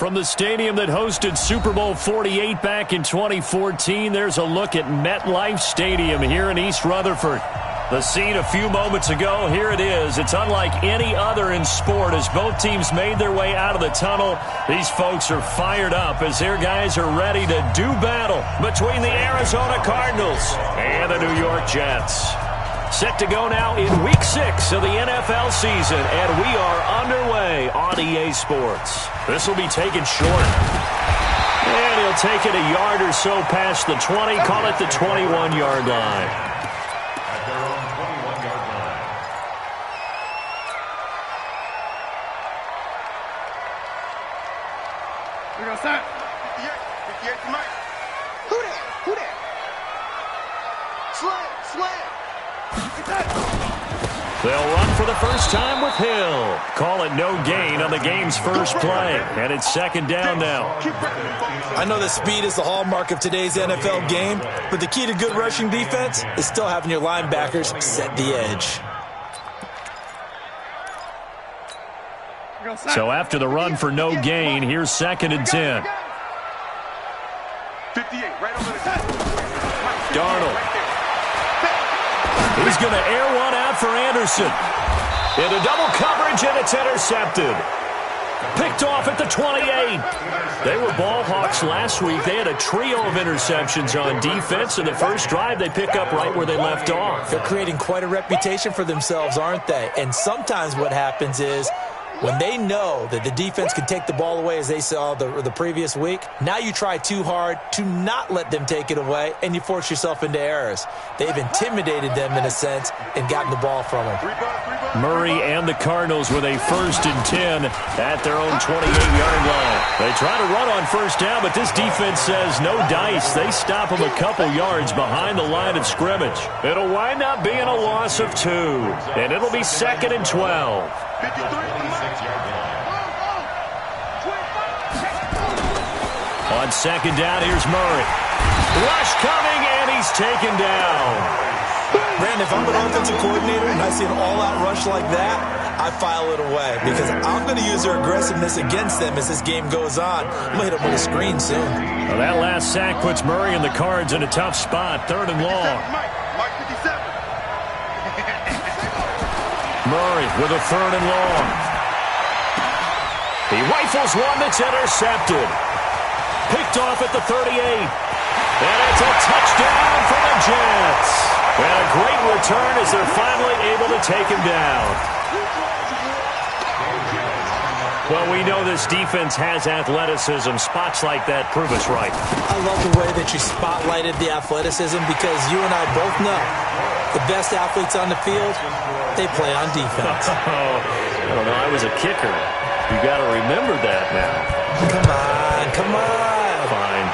From the stadium that hosted Super Bowl 48 back in 2014, there's a look at MetLife Stadium here in East Rutherford. The scene a few moments ago, here it is. It's unlike any other in sport as both teams made their way out of the tunnel. These folks are fired up as their guys are ready to do battle between the Arizona Cardinals and the New York Jets. Set to go now in Week 6 of the NFL season, and we are underway on EA Sports. This will be taken short. And he'll take it a yard or so past the 20, call it the 21-yard line. At their own 21-yard line. We're going to start. 58 to Mike. Who that? Who that? Slam. They'll run for the first time with Hill. Call it no gain on the game's first play. And it's second down now. I know that speed is the hallmark of today's NFL game, but the key to good rushing defense is still having your linebackers set the edge. So after the run for no gain, here's second and 10. 58, right over the top. Darnold. He's going to air one out for Anderson. Into double coverage, and it's intercepted. Picked off at the 28. They were ball hawks last week. They had a trio of interceptions on defense. In the first drive, they pick up right where they left off. They're creating quite a reputation for themselves, aren't they? And sometimes what happens is when they know that the defense can take the ball away, as they saw the previous week, now you try too hard to not let them take it away, and you force yourself into errors. They've intimidated them in a sense and gotten the ball from them. Murray and the Cardinals with a 1st and 10 at their own 28-yard line. They try to run on first down, but this defense says no dice. They stop them a couple yards behind the line of scrimmage. It'll wind up being a loss of 2, and it'll be second and 12. On second down, here's Murray. Rush coming, and he's taken down. Brandon, if I'm an offensive coordinator and I see an all-out rush like that, I file it away because I'm going to use their aggressiveness against them as this game goes on. I'm going to hit them with a screen soon. Well, that last sack puts Murray and the Cards in a tough spot, 3rd and long. Mike 57. Murray with a 3rd and long. He rifles one that's intercepted. Picked off at the 38. And it's a touchdown for the Jets. And a great return as they're finally able to take him down. Well, we know this defense has athleticism. Spots like that prove us right. I love the way that you spotlighted the athleticism because you and I both know the best athletes on the field, they play on defense. I don't know. I was a kicker. You got to remember that now. Come on. Fine.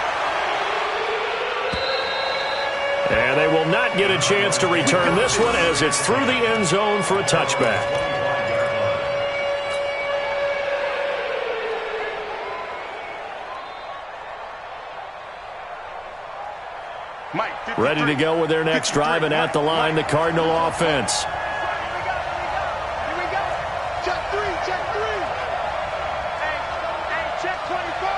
And they will not get a chance to return this one as it's through the end zone for a touchback. Ready to go with their next drive, and at the line, the Cardinal offense. Here we go. Check 3. Hey, check 24.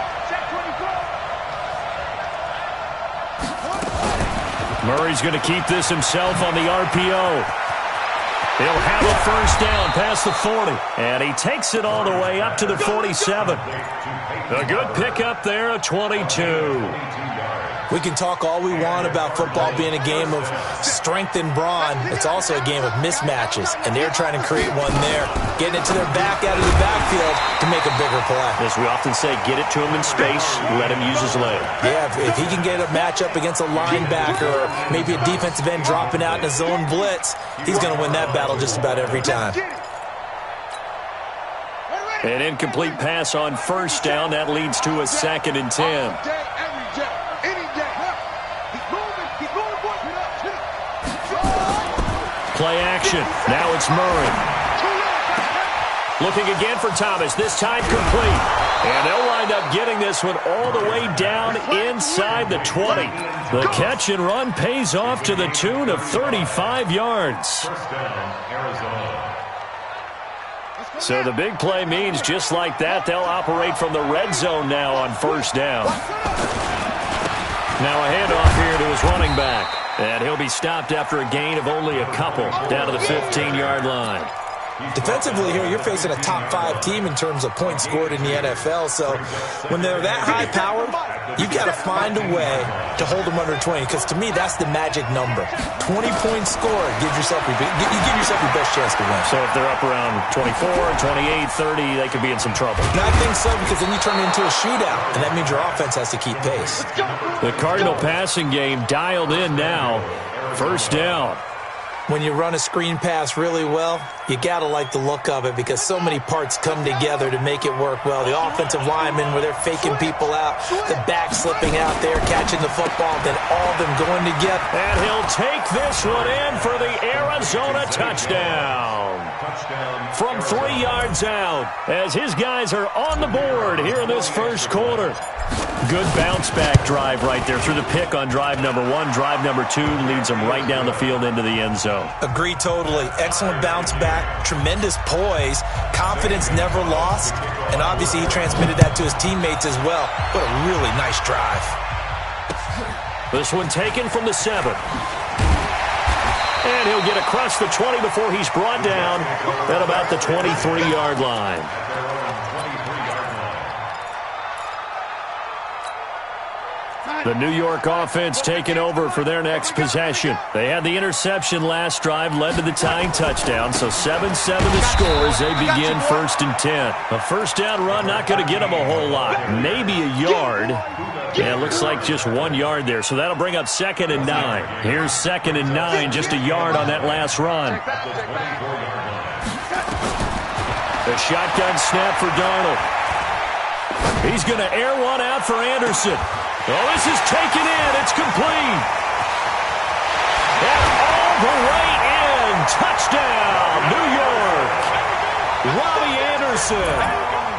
Murray's going to keep this himself on the RPO. He'll have a first down past the 40. And he takes it all the way up to the 47. A good pickup there, a 22. We can talk all we want about football being a game of strength and brawn. It's also a game of mismatches, and they're trying to create one there, getting it to their back out of the backfield to make a bigger play. As we often say, get it to him in space, let him use his leg. Yeah, if he can get a matchup against a linebacker or maybe a defensive end dropping out in a zone blitz, he's going to win that battle just about every time. An incomplete pass on first down. That leads to a 2nd and 10. Play action. Now it's Murray. Looking again for Thomas. This time complete. And they'll wind up getting this one all the way down inside the 20. The catch and run pays off to the tune of 35 yards. First down, Arizona. So the big play means just like that, they'll operate from the red zone now on first down. Now a handoff here to his running back. And he'll be stopped after a gain of only a couple down to the 15-yard line. Defensively here, you're facing a top-5 team in terms of points scored in the NFL. So when they're that high-powered, you've got to find a way to hold them under 20. Because to me, that's the magic number. 20 points scored, you give yourself your best chance to win. So if they're up around 24, 28, 30, they could be in some trouble. And I think so, because then you turn it into a shootout, and that means your offense has to keep pace. The Cardinal passing game dialed in now. First down. When you run a screen pass really well, you got to like the look of it because so many parts come together to make it work well. The offensive linemen, where they're faking people out, the back slipping out there, catching the football, then all of them going together. And he'll take this one in for the Arizona touchdown. From 3 yards out, as his guys are on the board here in this first quarter. Good bounce-back drive right there through the pick on drive number 1. Drive number 2 leads them right down the field into the end zone. Agree totally. Excellent bounce back, tremendous poise, confidence never lost, and obviously he transmitted that to his teammates as well. What a really nice drive. This one taken from the 7. And he'll get across the 20 before he's brought down at about the 23-yard line. The New York offense taking over for their next possession. They had the interception last drive, led to the tying touchdown, so 7-7 the score as they begin 1st and 10. A first down run not going to get them a whole lot. Maybe a yard. Yeah, it looks like just 1 yard there, so that'll bring up 2nd and 9. Here's 2nd and 9, just a yard on that last run. The shotgun snap for Darnold. He's going to air one out for Anderson. Oh, this is taken in. It's complete. And all the way in. Touchdown, New York. Robbie Anderson,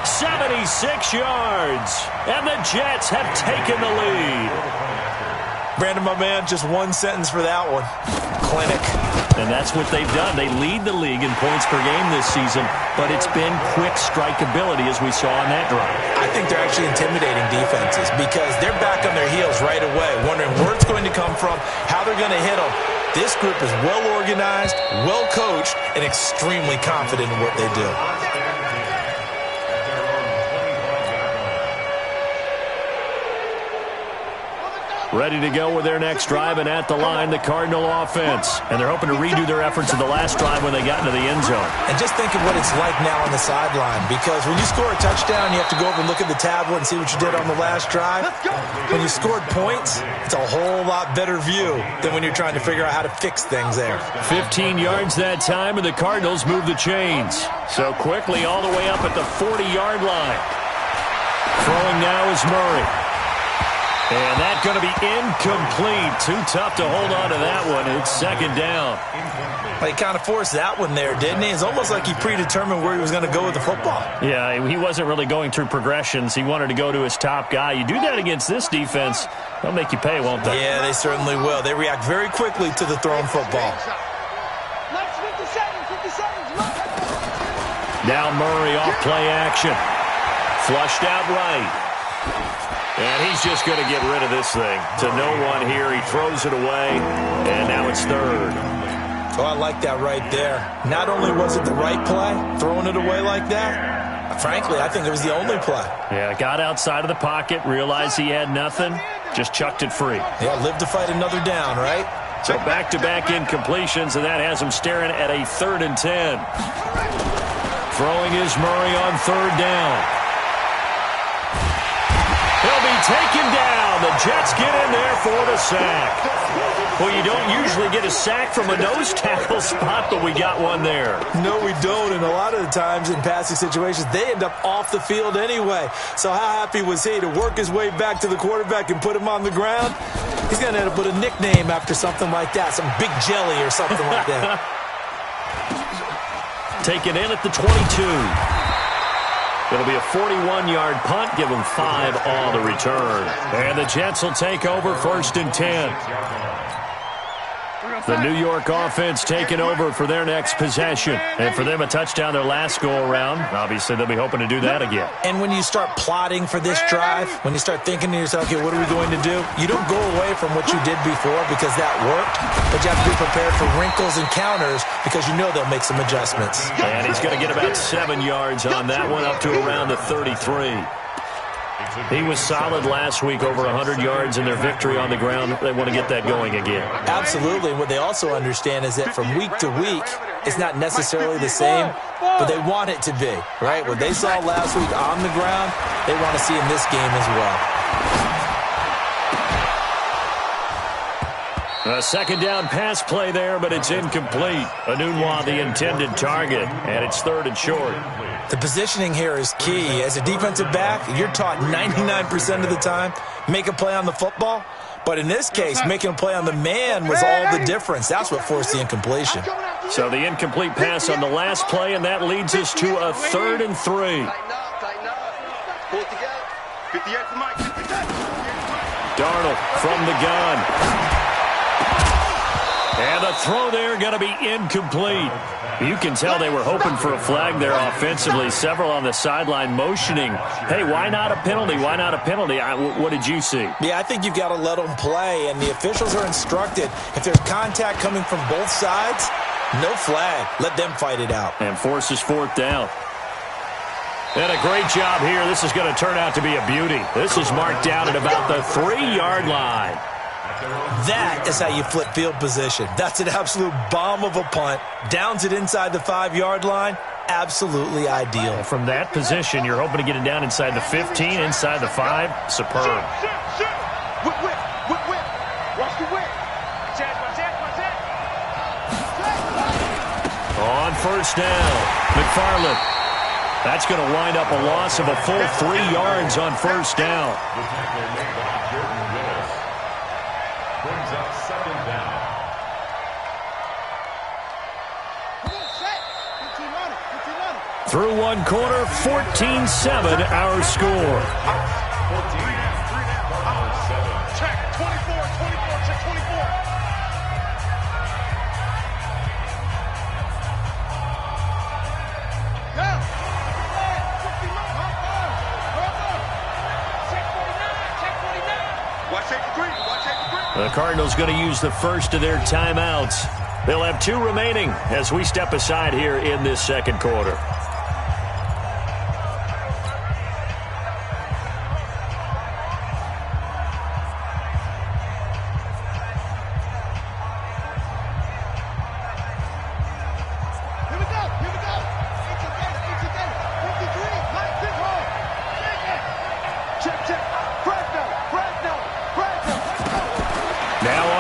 76 yards. And the Jets have taken the lead. Brandon, my man, just one sentence for that one. Clinic. And that's what they've done. They lead the league in points per game this season, but it's been quick strikeability as we saw on that drive. I think they're actually intimidating defenses because they're back on their heels right away, wondering where it's going to come from, how they're going to hit them. This group is well organized, well coached, and extremely confident in what they do. Ready to go with their next drive, and at the line, the Cardinal offense. And they're hoping to redo their efforts of the last drive when they got into the end zone. And just think of what it's like now on the sideline, because when you score a touchdown, you have to go over and look at the tablet and see what you did on the last drive. When you scored points, it's a whole lot better view than when you're trying to figure out how to fix things there. 15 yards that time, and the Cardinals move the chains. So quickly all the way up at the 40-yard line. Throwing now is Murray. And that's going to be incomplete. Too tough to hold on to that one. It's 2nd down. Well, he kind of forced that one there, didn't he? It's almost like he predetermined where he was going to go with the football. Yeah, he wasn't really going through progressions. He wanted to go to his top guy. You do that against this defense, they'll make you pay, won't they? Yeah, they certainly will. They react very quickly to the thrown football. Now Murray off play action. Flushed out right. And he's just going to get rid of this thing. To no one here. He throws it away, and now it's 3rd. Oh, I like that right there. Not only was it the right play, throwing it away like that, frankly, I think it was the only play. Yeah, got outside of the pocket, realized he had nothing, just chucked it free. Yeah, live to fight another down, right? So back-to-back incompletions, and that has him staring at a 3rd and 10. Throwing is Murray on 3rd down. He'll be taken down. The Jets get in there for the sack. Well, you don't usually get a sack from a nose tackle spot, but we got one there. No, we don't. And a lot of the times in passing situations, they end up off the field anyway. So how happy was he to work his way back to the quarterback and put him on the ground? He's going to end up with a nickname after something like that, some big jelly or something like that. Taken in at the 22. It'll be a 41-yard punt, give them 5 on the return. And the Jets will take over 1st and 10. The New York offense taking over for their next possession. And for them, a touchdown their last go-around. Obviously, they'll be hoping to do that again. And when you start plotting for this drive, when you start thinking to yourself, okay, what are we going to do? You don't go away from what you did before because that worked, but you have to be prepared for wrinkles and counters because you know they'll make some adjustments. And he's going to get about 7 yards on that one, up to around the 33. He was solid last week, over 100 yards in their victory on the ground. They want to get that going again. Absolutely. What they also understand is that from week to week, it's not necessarily the same, but they want it to be, right? What they saw last week on the ground, they want to see in this game as well. A second down pass play there, but it's incomplete. Anunwa, the intended target, and it's 3rd and short. The positioning here is key. As a defensive back, you're taught 99% of the time, make a play on the football. But in this case, making a play on the man was all the difference. That's what forced the incompletion. So the incomplete pass on the last play, and that leads us to a 3rd and 3. Darnold from the gun. And the throw there going to be incomplete. You can tell they were hoping for a flag there offensively. Several on the sideline motioning, hey, why not a penalty? Why not a penalty? What did you see? Yeah, I think you've got to let them play, and the officials are instructed. If there's contact coming from both sides, no flag. Let them fight it out. And forces 4th down. And a great job here. This is going to turn out to be a beauty. This is marked down at about the 3-yard line. That is how you flip field position. That's an absolute bomb of a punt. Downs it inside the 5-yard line. Absolutely ideal. From that position, you're hoping to get it down inside the 15, inside the 5. Superb. On 1st down, McFarland. That's going to wind up a loss of a full 3 yards on 1st down. Brings up 2nd down. Through one quarter, 14-7 our score. Check 24, check 24. Now. Watch 83, watch 83. The Cardinals going to use the first of their timeouts. They'll have 2 remaining as we step aside here in this 2nd quarter.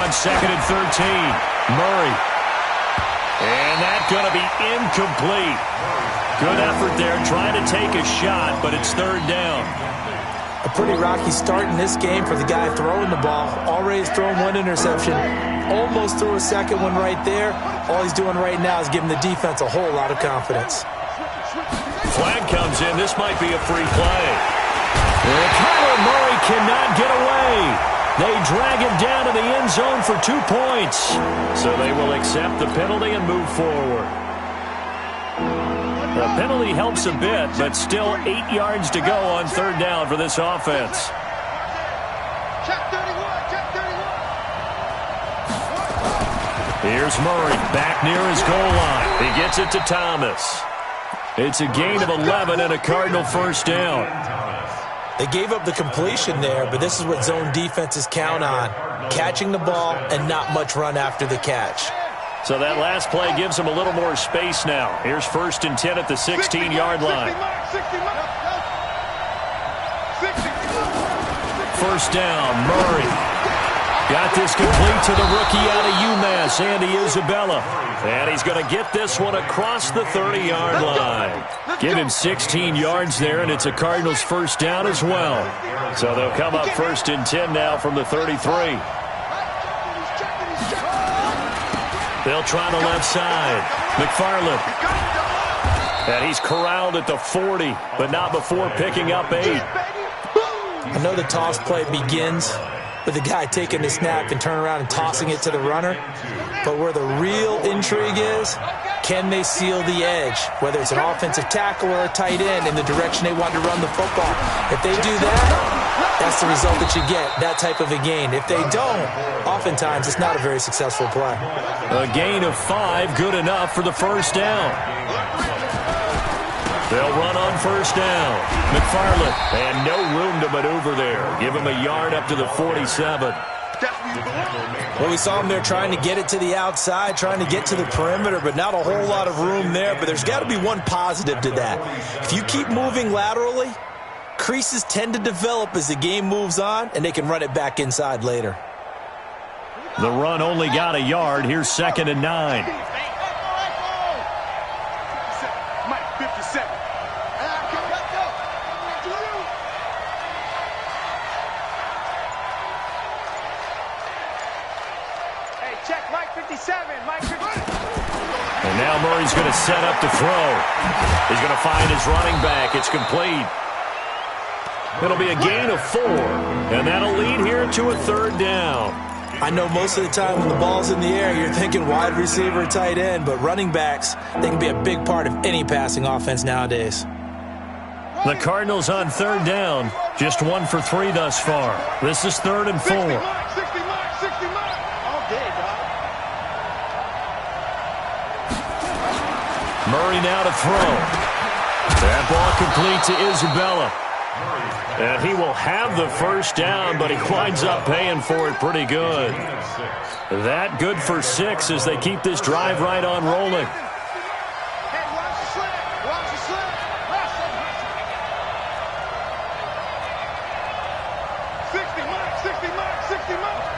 Second and 13. Murray. And that's going to be incomplete. Good effort there trying to take a shot, but it's 3rd down. A pretty rocky start in this game for the guy throwing the ball. Already has thrown 1 interception. Almost threw a 2nd one right there. All he's doing right now is giving the defense a whole lot of confidence. Flag comes in. This might be a free play. And Kyler Murray cannot get away. They drag him down to the end zone for 2 points. So they will accept the penalty and move forward. The penalty helps a bit, but still 8 yards to go on 3rd down for this offense. Here's Murray back near his goal line. He gets it to Thomas. It's a gain of 11 and a Cardinal 1st down. They gave up the completion there, but this is what zone defenses count on. Catching the ball and not much run after the catch. So that last play gives them a little more space now. Here's 1st and 10 at the 16-yard line. 1st down, Murray. Got this complete to the rookie out of UMass, Andy Isabella. And he's going to get this one across the 30-yard line. Give him 16 yards there, and it's a Cardinals 1st down as well. So they'll come up 1st and 10 now from the 33. They'll try the left side. McFarland. And he's corralled at the 40, but not before picking up 8. I know the toss play begins with the guy taking the snap and turning around and tossing it to the runner. But where the real intrigue is, can they seal the edge, whether it's an offensive tackle or a tight end, in the direction they want to run the football? If they do that, that's the result that you get, that type of a gain. If they don't, oftentimes it's not a very successful play. A gain of 5, good enough for the first down. They'll run on first down. McFarland, and no room to maneuver there. Give him a yard up to the 47. Well, we saw him there trying to get it to the outside, trying to get to the perimeter, but not a whole lot of room there. But there's got to be one positive to that. If you keep moving laterally, creases tend to develop as the game moves on, and they can run it back inside later. The run only got a yard. Here's 2nd and 9. Mike, 57. Hey, check Mike 57. Mike 57. And now Murray's going to set up to throw. He's going to find his running back. It's complete. It'll be a gain of 4, and that'll lead here to a 3rd down. I know most of the time when the ball's in the air, you're thinking wide receiver, tight end, but running backs, they can be a big part of any passing offense nowadays. The Cardinals on 3rd down, just 1 for 3 thus far. This is 3rd and 4. 60 Mike, 60 Mike, 60 Mike. All day, dog. Murray now to throw. That ball complete to Isabella. And he will have the first down, but he winds up paying for it pretty good. That good for 6 as they keep this drive right on rolling. Hey, watch the slip. Watch the slip. 60 Mike, 60 Mike, 60 Mike.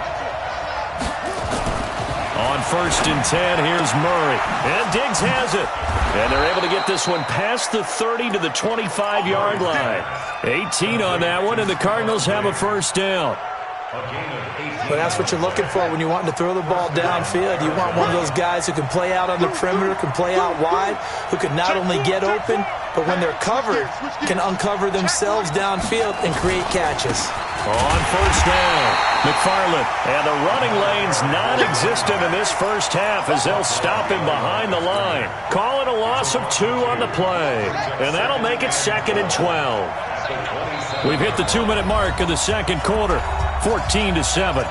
On 1st and 10, here's Murray. And Diggs has it. And they're able to get this one past the 30 to the 25-yard line. 18 on that one, and the Cardinals have a first down. But that's what you're looking for when you're wanting to throw the ball downfield. You want one of those guys who can play out on the perimeter, can play out wide, who can not only get open, but when they're covered, can uncover themselves downfield and create catches. On first down, McFarland, and the running lane's non-existent in this first half as they'll stop him behind the line. Call it a loss of 2 on the play, and that'll make it 2nd and 12. We've hit the 2-minute mark in the second quarter, 14-7.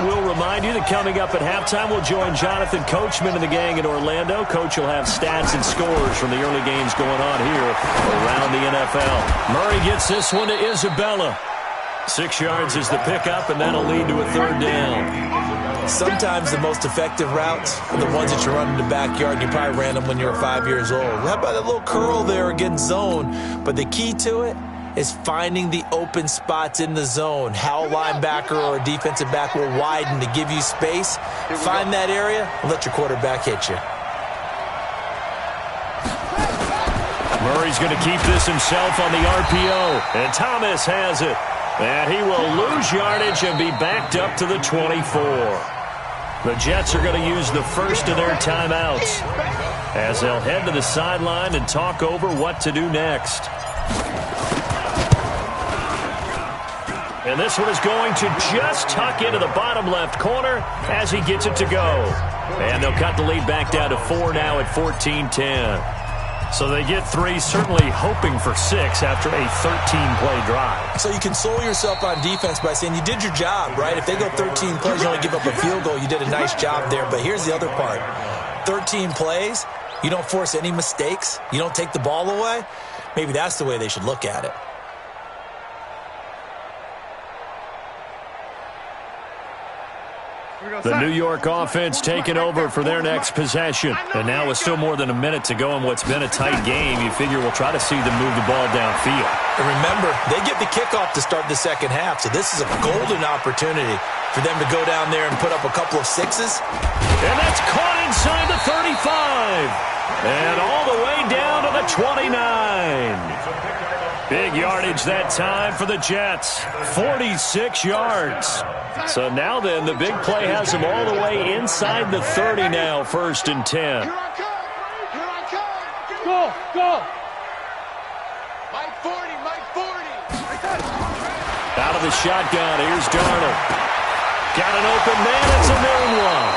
We'll remind you that coming up at halftime, we'll join Jonathan Coachman and the gang in Orlando. Coach will have stats and scores from the early games going on here around the NFL. Murray gets this one to Isabella. 6 yards is the pickup, and that'll lead to a 3rd down. Sometimes the most effective routes are the ones that you run in the backyard. You probably ran them when you were 5 years old. How about that little curl there against zone? But the key to it is finding the open spots in the zone. How a linebacker or a defensive back will widen to give you space. Find that area and let your quarterback hit you. Murray's going to keep this himself on the RPO, and Thomas has it. And he will lose yardage and be backed up to the 24. The Jets are going to use the first of their timeouts as they'll head to the sideline and talk over what to do next. And this one is going to just tuck into the bottom left corner as he gets it to go. And they'll cut the lead back down to 4 now at 14-10. So they get 3, certainly hoping for 6 after a 13-play drive. So you console yourself on defense by saying you did your job, right? If they go 13 plays, you only give up a field goal, you did a nice job there. But here's the other part. 13 plays, you don't force any mistakes, you don't take the ball away. Maybe that's the way they should look at it. The New York offense taking over for their next possession. And now with still more than a minute to go in what's been a tight game, you figure we'll try to see them move the ball downfield. And remember, they get the kickoff to start the second half, so this is a golden opportunity for them to go down there and put up a couple of 6s. And that's caught inside the 35. And all the way down to the 29. Big yardage that time for the Jets. 46 yards. So now then, the big play has them all the way inside the 30 now, 1st and 10. Go, go. Mike 40, Mike 40. Out of the shotgun, here's Darnold. Got an open man, it's a noon one.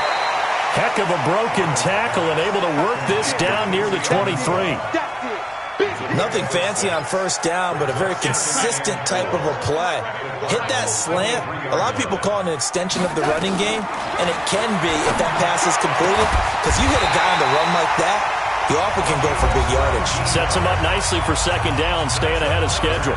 Heck of a broken tackle and able to work this down near the 23. Nothing fancy on first down, but a very consistent type of a play. Hit that slant. A lot of people call it an extension of the running game, and it can be if that pass is completed, because you hit a guy on the run like that, you often can go for big yardage. Sets him up nicely for second down, staying ahead of schedule.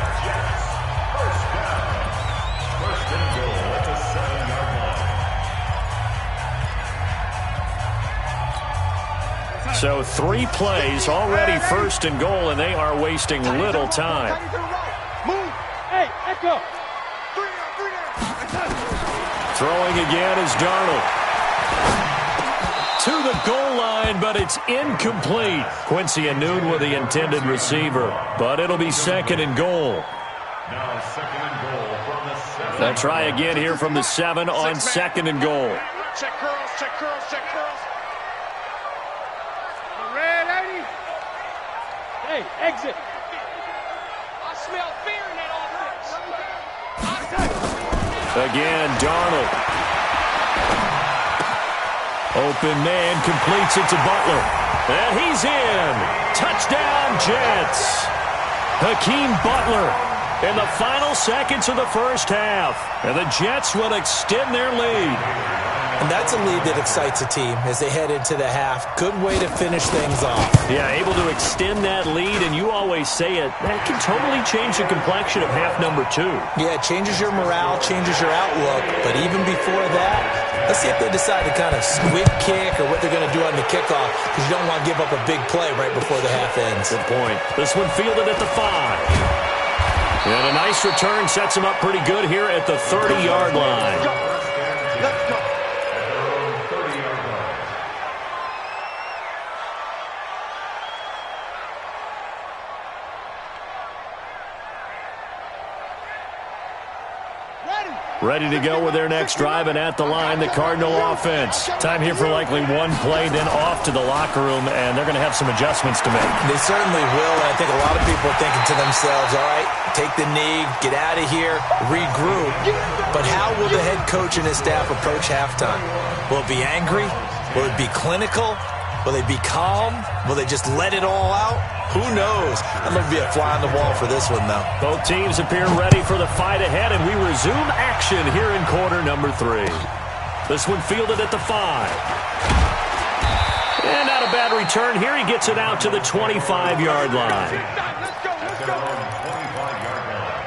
So 3 plays, already first and goal, and they are wasting little time. Move. Hey, echo. Throwing again is Darnold. To the goal line, but it's incomplete. Quincy and Noon were the intended receiver, but it'll be second and goal. Now second and goal from the 7. They'll try again here from the 7 on second and goal. Check curls, check curls, check curls. Red 80. Hey, exit. I smell fear in that offense. Again, Darnold. Open man completes it to Butler. And he's in. Touchdown, Jets. Hakeem Butler in the final seconds of the first half. And the Jets will extend their lead. And that's a lead that excites a team as they head into the half. Good way to finish things off. Yeah, able to extend that lead, and you always say it, that can totally change the complexion of half number 2. Yeah, it changes your morale, changes your outlook. But even before that, let's see if they decide to kind of squib kick or what they're going to do on the kickoff, because you don't want to give up a big play right before the half ends. Good point. This one fielded at the 5. And a nice return sets him up pretty good here at the 30-yard line. Let's go. Ready to go with their next drive, and at the line, the Cardinal offense. Time here for likely one play, then off to the locker room, and they're going to have some adjustments to make. They certainly will, and I think a lot of people are thinking to themselves, all right, take the knee, get out of here, regroup. But how will the head coach and his staff approach halftime? Will it be angry? Will it be clinical? Will they be calm? Will they just let it all out? Who knows? I'm going to be a fly on the wall for this one, though. Both teams appear ready for the fight ahead, and we resume action here in quarter number 3. This one fielded at the 5. And not a bad return here. He gets it out to the 25-yard line. Let's go, let's go. 25-yard line.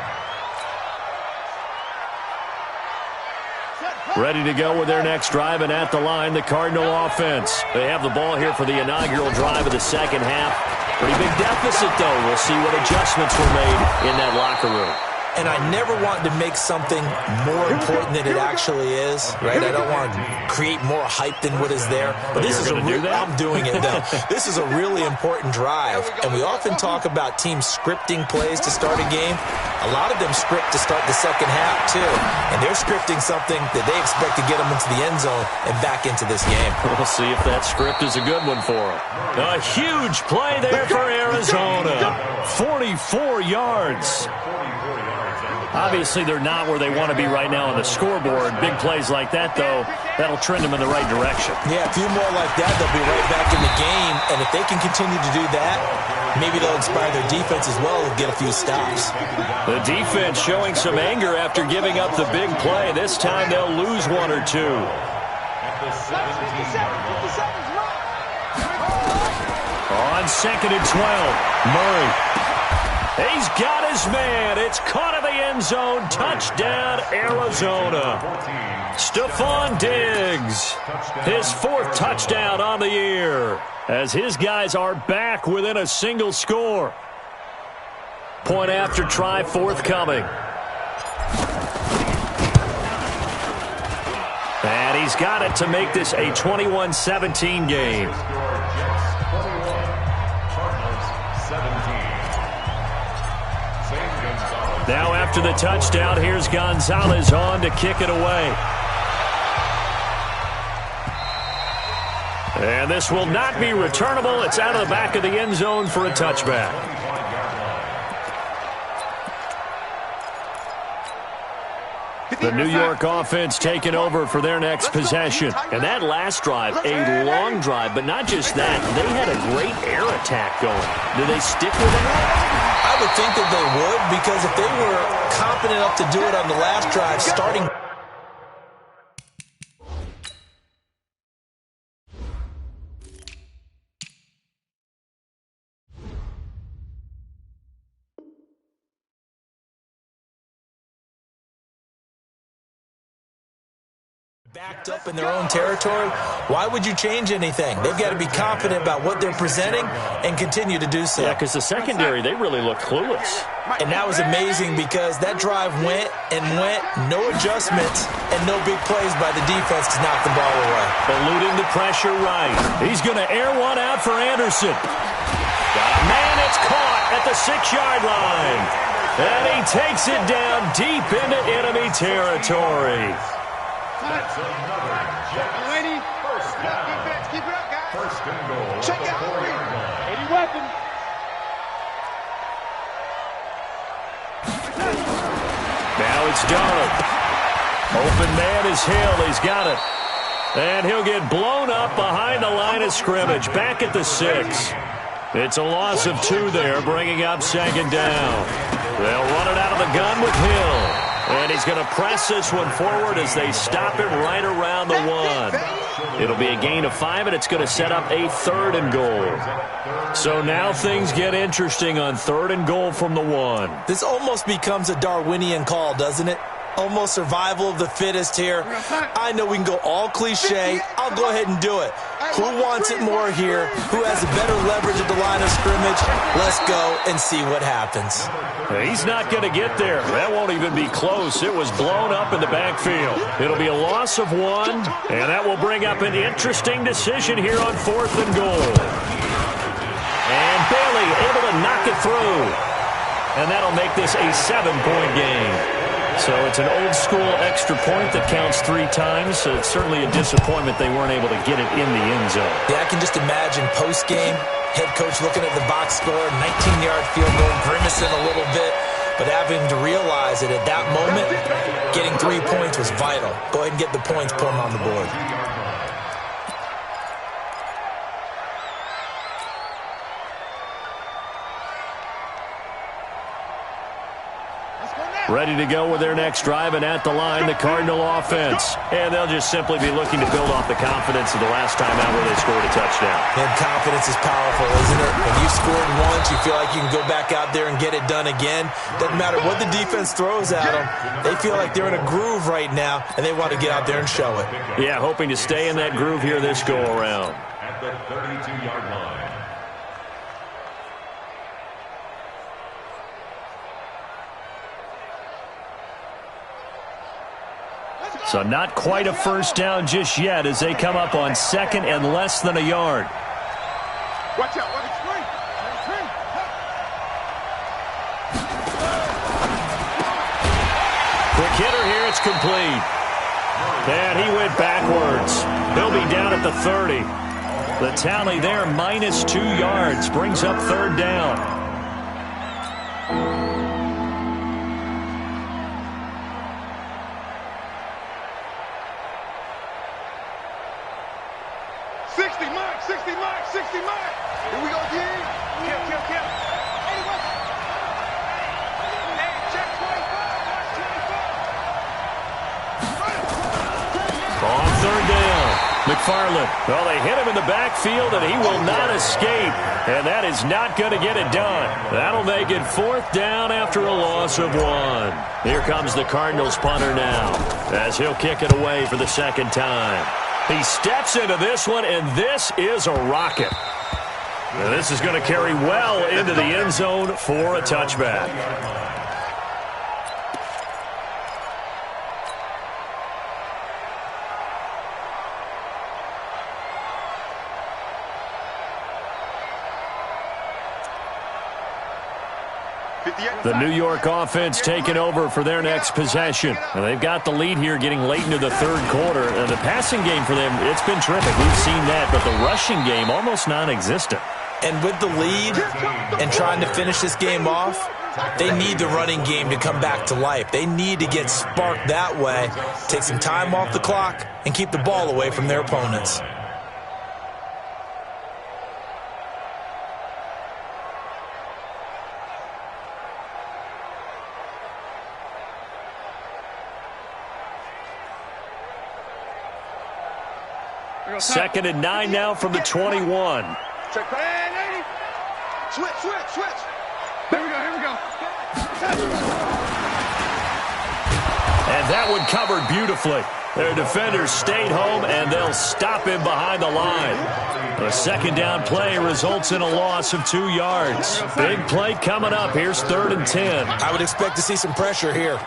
Ready to go with their next drive, and at the line, the Cardinal offense. They have the ball here for the inaugural drive of the second half. Pretty big deficit, though. We'll see what adjustments were made in that locker room. And I never want to make something more important than it actually is, right? I don't want to create more hype than what is there. But this is I'm doing it, though. This is a really important drive. And we often talk about teams scripting plays to start a game. A lot of them script to start the second half, too. And they're scripting something that they expect to get them into the end zone and back into this game. We'll see if that script is a good one for them. A huge play there for Arizona. 44 yards. Obviously, they're not where they want to be right now on the scoreboard. Big plays like that, though, that'll trend them in the right direction. Yeah, a few more like that, they'll be right back in the game. And if they can continue to do that, maybe they'll inspire their defense as well and get a few stops. The defense showing some anger after giving up the big play. This time they'll lose one or two. On second and 12, Murray. He's got his man. It's caught in the end zone. Touchdown, Arizona. Stephon Diggs, his 4th touchdown on the year, as his guys are back within a single score. Point after try forthcoming. And he's got it to make this a 21-17 game. Now after the touchdown, here's Gonzalez on to kick it away. And this will not be returnable. It's out of the back of the end zone for a touchback. The New York offense taking over for their next possession. And that last drive, a long drive, but not just that. They had a great air attack going. Do they stick with it? I would think that they would, because if they were confident enough to do it on the last drive, starting backed up in their own territory, why would you change anything? They've got to be confident about what they're presenting and continue to do so. Yeah, because the secondary, they really looked clueless. And that was amazing because that drive went and went, no adjustments, and no big plays by the defense to knock the ball away. Eluding the pressure right. He's going to air one out for Anderson. Man, it's caught at the 6-yard line. And he takes it down deep into enemy territory. That's another Jets. First down. Defense, keep it up, guys. First and goal. Check it out. 4-yard line. Any weapon. Now it's Donald. Open man is Hill. He's got it. And he'll get blown up behind the line of scrimmage. Back at the 6. It's a loss of 2 there, bringing up second down. They'll run it out of the gun with Hill. And he's going to press this one forward as they stop him right around the 1. It'll be a gain of 5, and it's going to set up a 3rd and goal. So now things get interesting on 3rd and goal from the 1. This almost becomes a Darwinian call, doesn't it? Almost survival of the fittest here. I know we can go all cliche. I'll go ahead and do it. Who wants it more here? Who has a better leverage at the line of scrimmage? Let's go and see what happens. He's not going to get there. That won't even be close. It was blown up in the backfield. It'll be a loss of 1, and that will bring up an interesting decision here on 4th and goal. And Bailey able to knock it through. And that'll make this a 7-point game. So it's an old-school extra point that counts 3 times. So it's certainly a disappointment they weren't able to get it in the end zone. Yeah, I can just imagine post-game, head coach looking at the box score, 19-yard field goal, grimacing a little bit, but having to realize that at that moment, getting 3 points was vital. Go ahead and get the points, put them on the board. Ready to go with their next drive, and at the line, the Cardinal offense. And they'll just simply be looking to build off the confidence of the last time out where they scored a touchdown. And confidence is powerful, isn't it? When you scored once, you feel like you can go back out there and get it done again. Doesn't matter what the defense throws at them. They feel like they're in a groove right now, and they want to get out there and show it. Yeah, hoping to stay in that groove here this go-around. At the 32-yard line. So not quite a first down just yet as they come up on 2nd and less than a yard. Watch out. Watch out. Quick hitter here. It's complete. And he went backwards. He'll be down at the 30. The tally there, minus 2 yards, brings up 3rd down. McFarland. Well, they hit him in the backfield, and he will not escape. And that is not going to get it done. That'll make it 4th down after a loss of 1. Here comes the Cardinals punter now, as he'll kick it away for the 2nd time. He steps into this one, and this is a rocket. And this is going to carry well into the end zone for a touchback. The New York offense taking over for their next possession. And they've got the lead here getting late into the third quarter. And the passing game for them, it's been terrific. We've seen that, but the rushing game almost non-existent. And with the lead and trying to finish this game off, they need the running game to come back to life. They need to get sparked that way, take some time off the clock, and keep the ball away from their opponents. Second and 9 now from the 21. Switch. Here we go. And that one covered beautifully. Their defenders stayed home, and they'll stop him behind the line. A second down play results in a loss of 2 yards. Big play coming up. Here's 3rd and 10. I would expect to see some pressure here.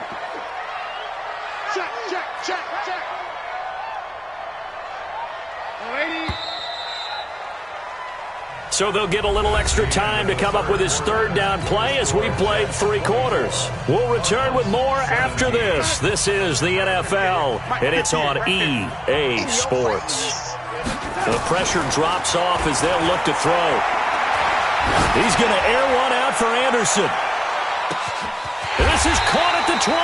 Check. So they'll get a little extra time to come up with his 3rd down play as we played 3 quarters. We'll return with more after this. This is the NFL, and it's on EA Sports. The pressure drops off as they'll look to throw. He's going to air one out for Anderson. And this is caught at the 20.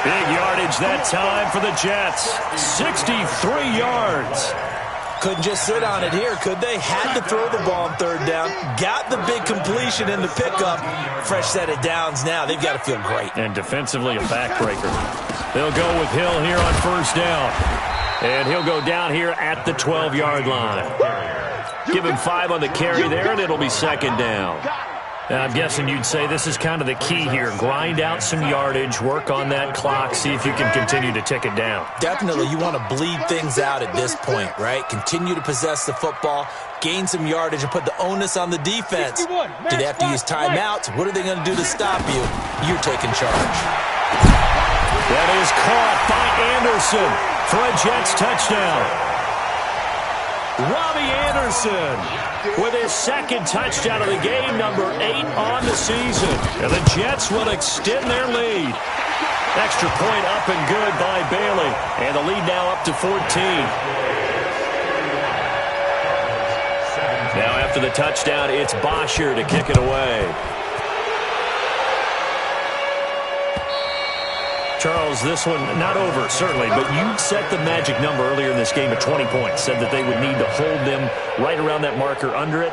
Big yardage that time for the Jets. 63 yards. Couldn't just sit on it here, could they? Had to throw the ball on 3rd down. Got the big completion in the pickup. Fresh set of downs now. They've got to feel great. And defensively a backbreaker. They'll go with Hill here on 1st down. And he'll go down here at the 12-yard line. Give him 5 on the carry there, and it'll be 2nd down. And I'm guessing you'd say this is kind of the key here. Grind out some yardage, work on that clock, see if you can continue to tick it down. Definitely, you want to bleed things out at this point, right? Continue to possess the football, gain some yardage, and put the onus on the defense. Do they have to use timeouts? What are they going to do to stop you? You're taking charge. That is caught by Anderson for a Jets touchdown. Robbie Anderson with his 2nd touchdown of the game, number 8 on the season. And the Jets will extend their lead. Extra point up and good by Bailey. And the lead now up to 14. Now after the touchdown, it's Bosher to kick it away. Charles, this one not over, certainly, but you set the magic number earlier in this game at 20 points. Said that they would need to hold them right around that marker under it.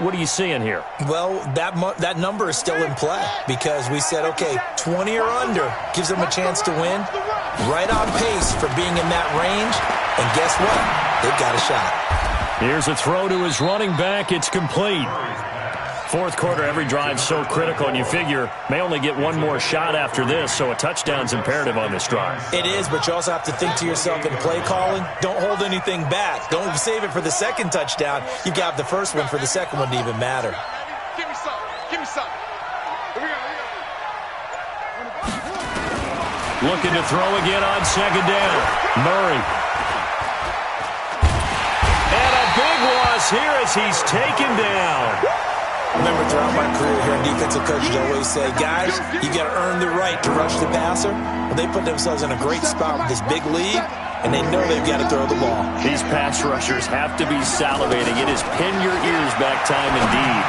What are you seeing here? Well, that number is still in play because we said, okay, 20 or under gives them a chance to win. Right on pace for being in that range. And guess what? They've got a shot. Here's a throw to his running back. It's complete. 4th quarter, every drive so critical, and you figure may only get one more shot after this, so a touchdown's imperative on this drive. It is, but you also have to think to yourself in play calling, don't hold anything back. Don't save it for the 2nd touchdown. You've got the 1st one for the 2nd one to even matter. Give me some. Here we go. Looking to throw again on 2nd down. Murray. And a big loss here as he's taken down. Remember, throughout my career here, defensive coaches always say, guys, you got to earn the right to rush the passer. Well, they put themselves in a great spot with this big lead, and they know they've got to throw the ball. These pass rushers have to be salivating. It is pin your ears back time indeed.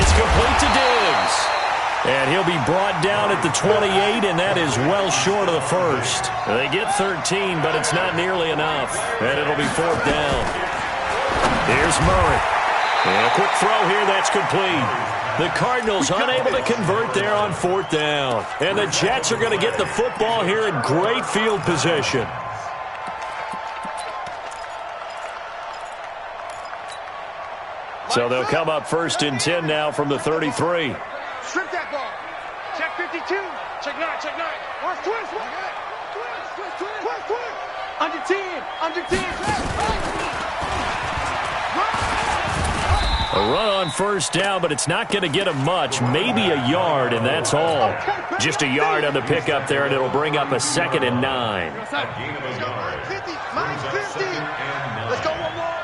It's complete to Diggs. And he'll be brought down at the 28, and that is well short of the 1st. They get 13, but it's not nearly enough. And it'll be 4th down. Here's Murray. And a quick throw here, that's complete. The Cardinals unable to convert there on 4th down. And the Jets are going to get the football here in great field position. So they'll come up 1st and 10 now from the 33. Strip that ball. Check 52. Check 9. Where's twist? Under 10. A run on 1st down, but it's not going to get him much. Maybe a yard, and that's all. Just a yard on the pickup there, and it'll bring up a 2nd and 9. 50. Let's go one more.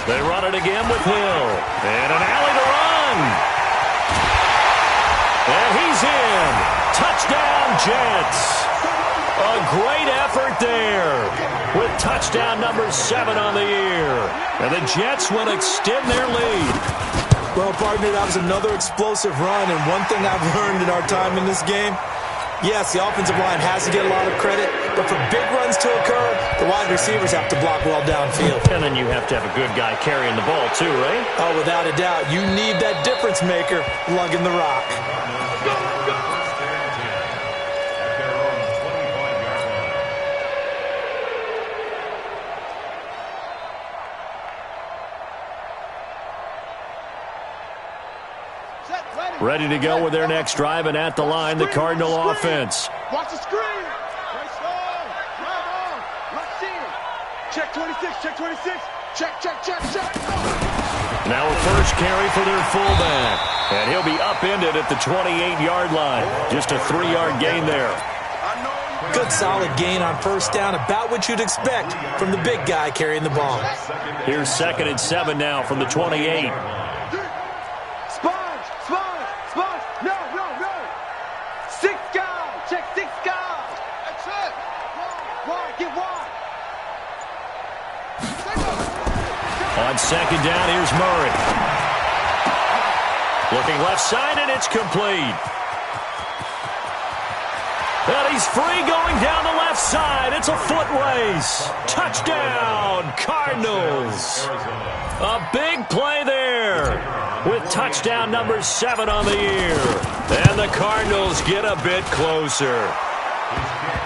They run it again with Hill. And an alley to run. And he's in. Touchdown, Jets. A great effort there with touchdown number 7 on the year. And the Jets will extend their lead. Well, partner, that was another explosive run. And one thing I've learned in our time in this game, yes, the offensive line has to get a lot of credit, but for big runs to occur, the wide receivers have to block well downfield. And then you have to have a good guy carrying the ball too, right? Oh, without a doubt. You need that difference maker lugging the rock. Ready to go with their next drive, and at the line, the Cardinal offense. Watch the screen. Right side. Drive on. Left in. Check 26. Check 26. Check. Now a first carry for their fullback. And he'll be upended at the 28-yard line. Just a 3-yard gain there. Good solid gain on first down, about what you'd expect from the big guy carrying the ball. Here's 2nd and 7 now from the 28. No. 6 guys. Check 6 guys. That's it. Wide. Get wide. On 2nd down, here's Murray. Looking left side, and it's complete. And he's free going down the left side. It's a foot race. Touchdown, Cardinals. A big play there with touchdown number 7 on the year. And the Cardinals get a bit closer.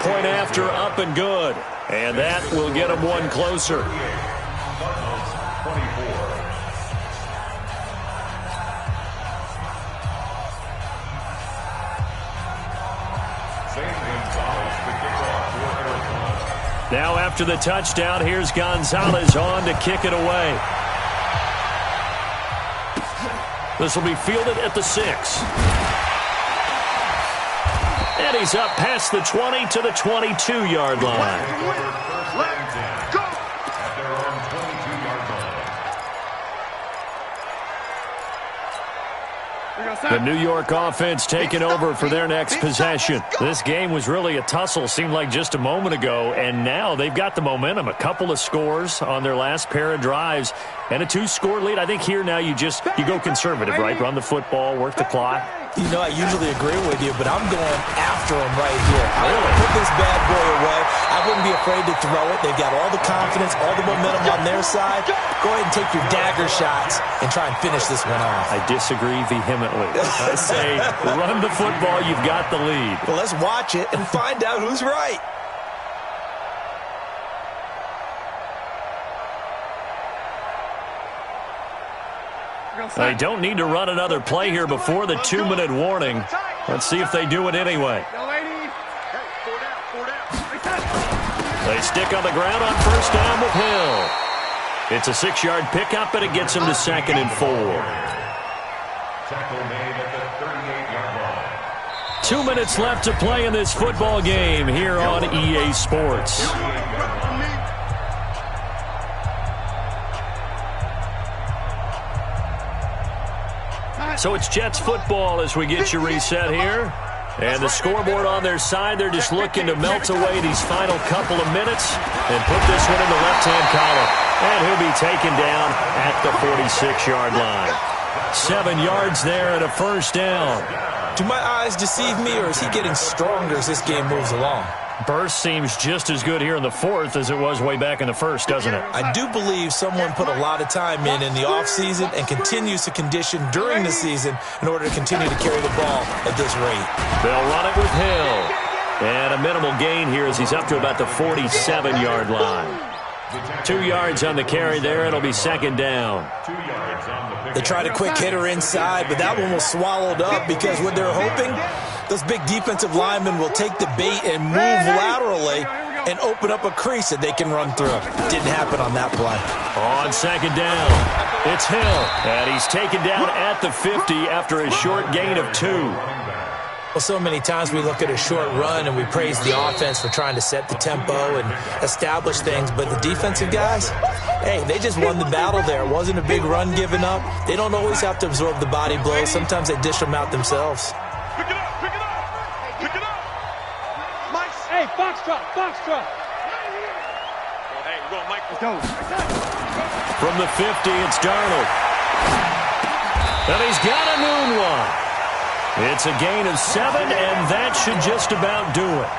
Point after, up and good. And that will get them one closer. Now after the touchdown, here's Gonzalez on to kick it away. This will be fielded at the 6. And he's up past the 20 to the 22-yard line. The New York offense taking over for their next possession. This game was really a tussle, seemed like just a moment ago, and now they've got the momentum. A couple of scores on their last pair of drives and a 2-score lead. I think here now you go conservative, right? Run the football, work the clock. You know, I usually agree with you, but I'm going after him right here. I want to put this bad boy away. I wouldn't be afraid to throw it. They've got all the confidence, all the momentum on their side. Go ahead and take your dagger shots and try and finish this one off. I disagree vehemently. I say run the football. You've got the lead. Well, let's watch it and find out who's right. They don't need to run another play here before the 2-minute warning. Let's see if they do it anyway. They stick on the ground on first down with Hill. It's a 6-yard pickup, and it gets him to 2nd and 4. Tackle made at the 38-yard line. 2 minutes left to play in this football game here on EA Sports. So it's Jets football as we get you reset here. And the scoreboard on their side, they're just looking to melt away these final couple of minutes and put this one in the left-hand column. And he'll be taken down at the 46-yard line. 7 yards there and a first down. Do my eyes deceive me, or is he getting stronger as this game moves along? Burst seems just as good here in the 4th as it was way back in the 1st, doesn't it? I do believe someone put a lot of time in the offseason and continues to condition during the season in order to continue to carry the ball at this rate. They'll run it with Hill. And a minimal gain here as he's up to about the 47-yard line. 2 yards on the carry there. It'll be 2nd down. They tried a quick hitter inside, but that one was swallowed up because what they're hoping, those big defensive linemen will take the bait and move laterally and open up a crease that they can run through. Didn't happen on that play. On 2nd down, it's Hill. And he's taken down at the 50 after a short gain of 2. Well, so many times we look at a short run and we praise the offense for trying to set the tempo and establish things, but the defensive guys, hey, they just won the battle there. It wasn't a big run given up. They don't always have to absorb the body blows. Sometimes they dish them out themselves. Pick it up, pick it up, pick it up. Mike. Hey, box drop, box drop. Hey, we're going, Mike. Let's go. From the 50, it's Darnold. And he's got a moonwalk. It's a gain of 7, and that should just about do it.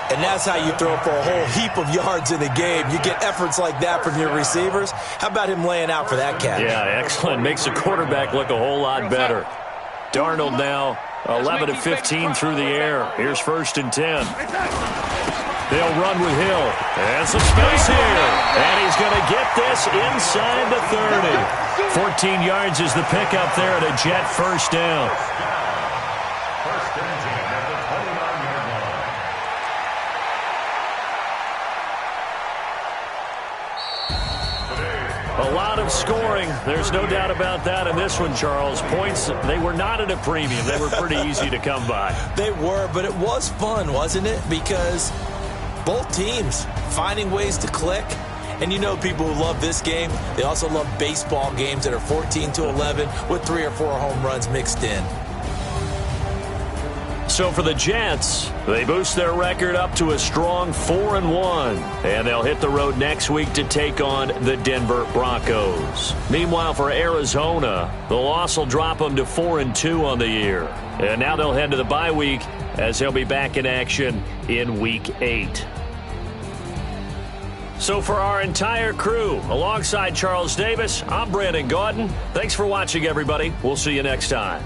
And that's how you throw for a whole heap of yards in a game. You get efforts like that from your receivers. How about him laying out for that cat? Yeah, excellent. Makes the quarterback look a whole lot better. Darnold now 11 of 15 through the air. Here's 1st and 10. They'll run with Hill. And some space here. And he's going to get this inside the 30. 14 yards is the pickup there at a Jet first down. First and 10 at the 29-yard line. A lot of scoring. There's no doubt about that in this one, Charles. Points, they were not at a premium. They were pretty easy to come by. They were, but it was fun, wasn't it? Because both teams finding ways to click. And you know people who love this game, they also love baseball games that are 14-11 with 3 or 4 home runs mixed in. So for the Jets, they boost their record up to a strong 4-1. And they'll hit the road next week to take on the Denver Broncos. Meanwhile, for Arizona, the loss will drop them to 4-2 on the year. And now they'll head to the bye week as they'll be back in action in Week 8. So for our entire crew, alongside Charles Davis, I'm Brandon Kod1. Thanks for watching, everybody. We'll see you next time.